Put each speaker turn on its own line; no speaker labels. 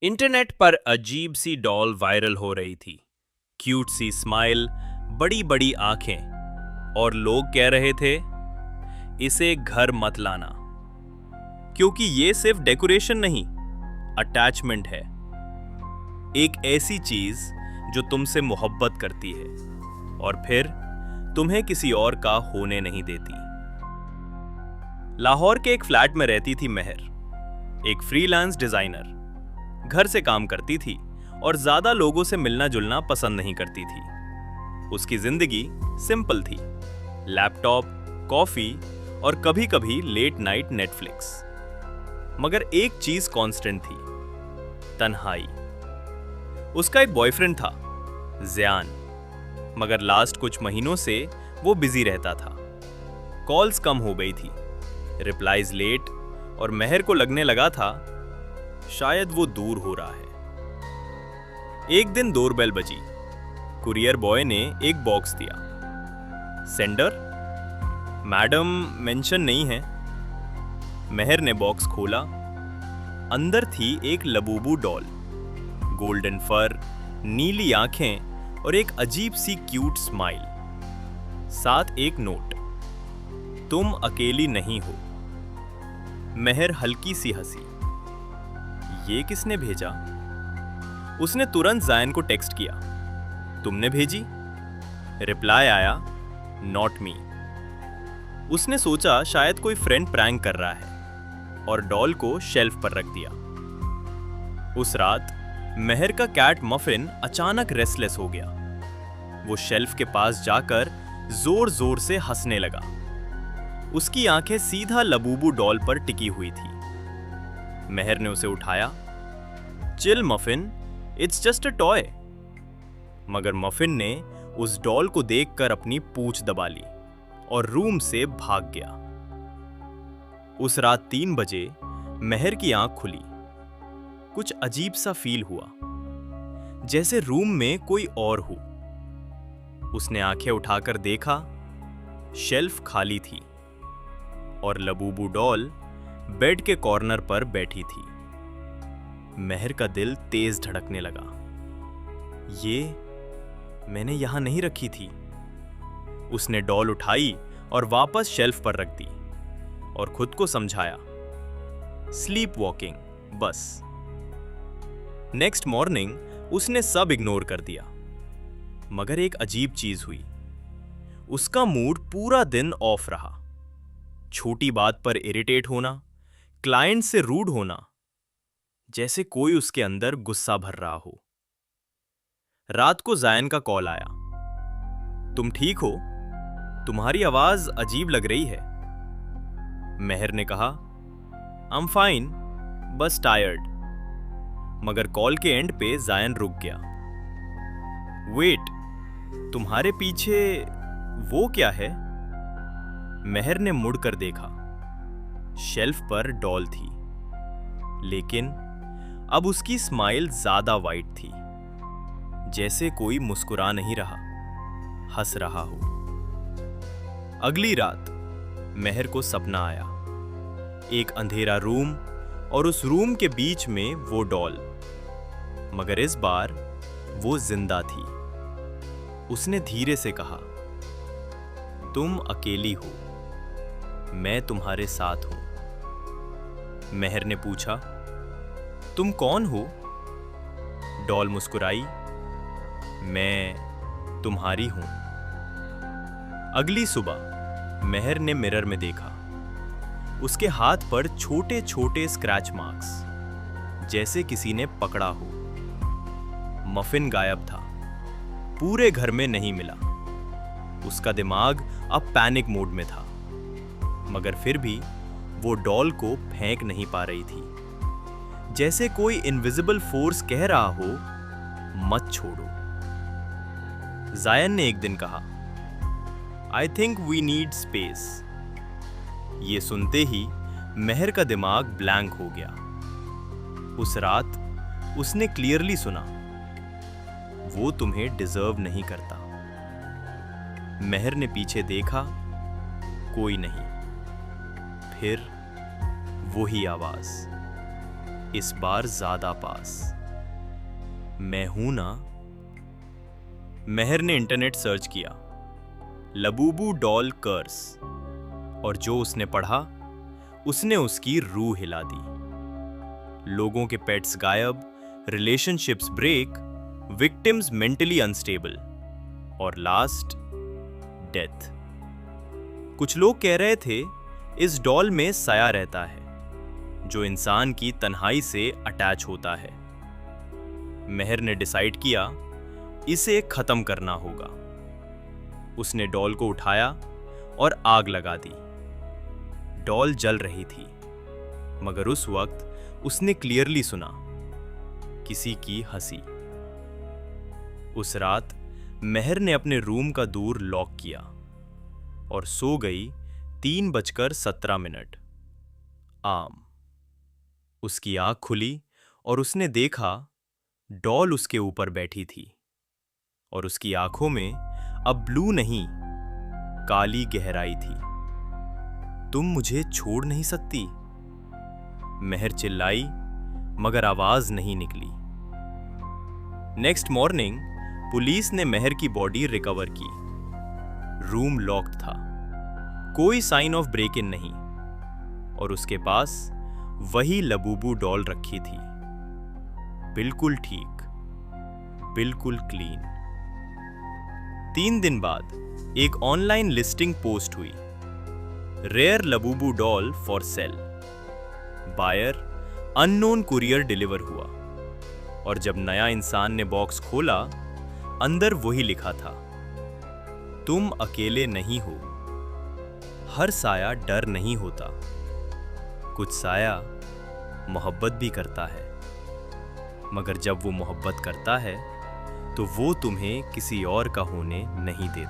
Internet पर अजीब C double viral हो रही थी। क्यूट सी स्माइल, बड़ी बड़ी आंखें, और लोग कह रहे थे इसे घर मत लाना, क्योंकि ये सिर्फ डेकोरेशन नहीं, अटैचमेंट है। एक ऐसी चीज जो तुमसे मोहब्बत करती है और फिर तुम्हें किसी और का होने नहीं देती। लाहौर के एक फ्लैट में रहती थी महर, एक फ्रीलांस डिजाइनर। घर से काम करती थी और ज्यादा लोगों से मिलना जुलना पसंद नहीं करती थी। उसकी जिंदगी सिंपल थी, लैपटॉप, कॉफी और कभी कभी लेट नाइट नेटफ्लिक्स। मगर एक चीज कांस्टेंट थी, तन्हाई। उसका एक बॉयफ्रेंड था, ज़ियान, मगर लास्ट कुछ महीनों से वो बिजी रहता था। कॉल्स कम हो गई थी, रिप्लाईज लेट, और महर को लगने लगा था शायद वो दूर हो रहा है। एक दिन डोरबेल बजी। कुरियर बॉय ने एक बॉक्स दिया। सेंडर? मैडम, मेंशन नहीं है। महर ने बॉक्स खोला। अंदर थी एक लबूबू डॉल, गोल्डन फर, नीली आंखें और एक अजीब सी क्यूट स्माइल। साथ एक नोट, तुम अकेली नहीं हो। महर हल्की सी हंसी। ये किसने भेजा? उसने तुरंत ज़ायन को टेक्स्ट किया, तुमने भेजी? रिप्लाई आया, नॉट मी। उसने सोचा शायद कोई फ्रेंड प्रैंक कर रहा है और डॉल को शेल्फ पर रख दिया। उस रात महर का कैट मफिन अचानक रेस्टलेस हो गया। वो शेल्फ के पास जाकर जोर जोर से हंसने लगा। उसकी आंखें सीधा लबूबू डॉल पर टिकी हुई थी। महर ने उसे उठाया। Chill muffin, it's just a toy. मगर मफिन ने उस डॉल को देखकर अपनी पूंछ दबा ली और रूम से भाग गया। उस रात 3 बजे महर की आंख खुली। कुछ अजीब सा फील हुआ, जैसे रूम में कोई और हो। उसने आंखें उठाकर देखा, शेल्फ खाली थी और लबूबू डॉल बेड के कॉर्नर पर बैठी थी। महर का दिल तेज धड़कने लगा। ये मैंने यहां नहीं रखी थी। उसने डॉल उठाई और वापस शेल्फ पर रख दी और खुद को समझाया, स्लीप वॉकिंग बस। नेक्स्ट मॉर्निंग उसने सब इग्नोर कर दिया। मगर एक अजीब चीज हुई। उसका मूड पूरा दिन ऑफ रहा। छोटी बात पर इरिटेट होना, क्लाइंट से रूड होना, जैसे कोई उसके अंदर गुस्सा भर रहा हो। रात को ज़ायन का कॉल आया। तुम ठीक हो? तुम्हारी आवाज अजीब लग रही है। महर ने कहा, आई एम फाइन, बस टायर्ड। मगर कॉल के एंड पे ज़ायन रुक गया। वेट, तुम्हारे पीछे वो क्या है? महर ने मुड़कर देखा। शेल्फ पर डॉल थी, लेकिन अब उसकी स्माइल ज्यादा वाइट थी, जैसे कोई मुस्कुरा नहीं रहा, हंस रहा हो। अगली रात महर को सपना आया। एक अंधेरा रूम और उस रूम के बीच में वो डॉल, मगर इस बार वो जिंदा थी। उसने धीरे से कहा, तुम अकेली हो, मैं तुम्हारे साथ हूं। महर ने पूछा, तुम कौन हो? डॉल मुस्कुराई, मैं तुम्हारी हूं। अगली सुबह महर ने मिरर में देखा। उसके हाथ पर छोटे छोटे स्क्रैच मार्क्स, जैसे किसी ने पकड़ा हो। मफिन गायब था, पूरे घर में नहीं मिला। उसका दिमाग अब पैनिक मोड में था, मगर फिर भी वो डॉल को फेंक नहीं पा रही थी, जैसे कोई इनविजिबल फोर्स कह रहा हो, मत छोड़ो। ज़ायन ने एक दिन कहा, I think we need space. ये सुनते ही महर का दिमाग ब्लैंक हो गया। उस रात उसने क्लियरली सुना, वो तुम्हें डिजर्व नहीं करता। महर ने पीछे देखा, कोई नहीं। फिर वही आवाज, इस बार ज्यादा पास। मैं हूं ना। मेहर ने इंटरनेट सर्च किया, लबूबू डॉल कर्स, और जो उसने पढ़ा उसने उसकी रूह हिला दी। लोगों के पेट्स गायब, relationships break, victims mentally unstable और लास्ट डेथ। कुछ लोग कह रहे थे इस डॉल में साया रहता है जो इंसान की तन्हाई से अटैच होता है। मेहर ने डिसाइड किया इसे खत्म करना होगा। उसने डॉल को उठाया और आग लगा दी। डॉल जल रही थी, मगर उस वक्त उसने क्लियरली सुना किसी की हंसी। उस रात मेहर ने अपने रूम का दूर लॉक किया और सो गई 3:17। आम। उसकी आंख खुली और उसने देखा डॉल उसके ऊपर बैठी थी और उसकी आंखों में अब ब्लू नहीं, काली गहराई थी। तुम मुझे छोड़ नहीं सकती, मेहर चिल्लाई, मगर आवाज नहीं निकली। नेक्स्ट मॉर्निंग पुलिस ने मेहर की बॉडी रिकवर की। रूम लॉक्ड था, कोई साइन ऑफ ब्रेक इन नहीं, और उसके पास वही लबूबू डॉल रखी थी, बिल्कुल ठीक, बिल्कुल क्लीन। 3 दिन बाद एक ऑनलाइन लिस्टिंग पोस्ट हुई, rare Labubu doll for sale. Buyer unknown courier deliver हुआ, और जब नया इंसान ने बॉक्स खोला, अंदर वही लिखा था, तुम अकेले नहीं हो। हर साया डर नहीं होता, कुछ साया मोहब्बत भी करता है, मगर जब वो मोहब्बत करता है तो वो तुम्हें किसी और का होने नहीं देता।